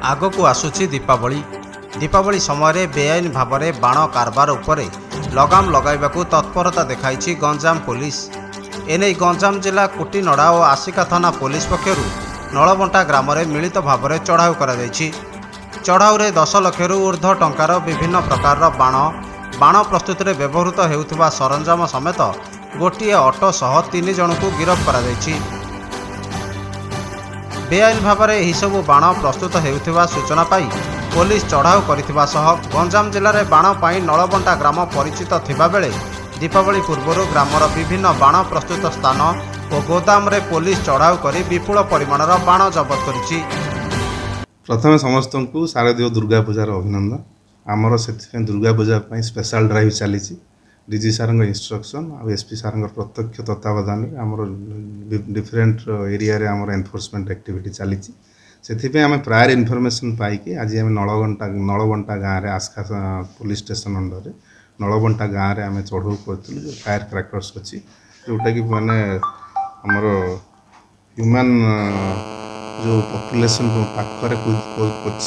आगकू आसुची दीपावली समय बेआईन भाव में बाण कारबार उपरे लगाम लगाइबाकू तत्परता देखाई गंजाम पुलिस। एने गंजाम जिला कुटीनड़ा और आसिका थाना पुलिस पक्षर नलबंटा ग्राम में मिलित भाव में चढ़ाऊ कर चढ़ाऊ 10 लाख ऊर्ध्व टंकार विभिन्न प्रकार बाण प्रस्तुति में व्यवहृत होता सरंजाम समेत गोटे ऑटो सह 3 जन को गिरफ्त कर बेआईन भाव में यह सबू बाण प्रस्तुत होता सूचना पाई पुलिस चढ़ाऊ करथिबा सह गंजाम जिले में बाण पाई नलबंटा ग्राम परिचित थिबा बेले दीपावली पूर्व ग्रामर विभिन्न बाण प्रस्तुत स्थान और गोदाम रे पुलिस चढ़ाऊ कर विपुल परिमाणर बाण जबत करिछि। प्रथम समस्त को शारदीय दुर्गा पूजार अभिनंदन। आमर से दुर्गा पूजा स्पेशल ड्राइव चली डीजी सार इंस्ट्रक्शन और एसपी सार प्रत्यक्ष तत्वावधान आमर डिफरेंट एरिया रे आमर एनफोर्समेंट एक्टिविटी चली से आम प्रायर इनफॉरमेशन पाई आज आम नलबंटा गाँव में आस्का पुलिस स्टेशन अंडर नलबंटा गाँव में आम चढ़ऊ करूँ जो फायर क्रैकर्स अच्छी जोटा कि माने आमर ह्यूमन जो पॉपुलेशन पाखरे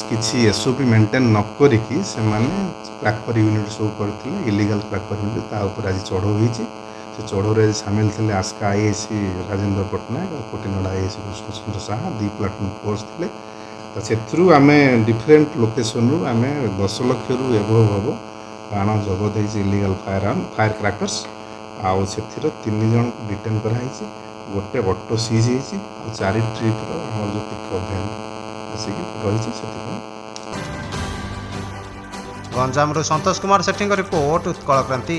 किसी एसओपी मेंटेन न करिकी से क्रैकर यूनिट सब करते इलीगल क्रैकर यूनिट ताऊपर आज चढ़ऊ होती से चढ़ऊ सामिल थे आस्का आईएसी राजेंद्र पट्टनायक और कोटिनड़ा IAC Krishnachandra Saha 2 platoon force थे। तो से आम डिफरेंट लोकेशन रु आम 10 लाख रु एभव हम बाण जबत हो इलीगल फायर क्रैकर्स आउ से 3 जन को डिटेन कराई गोटे ऑटो सीज हो 4 ट्रिप जो पिकअप भैन आसिक रही। गंजाम संतोष कुमार सेठी रिपोर्ट उत्कल क्रांति।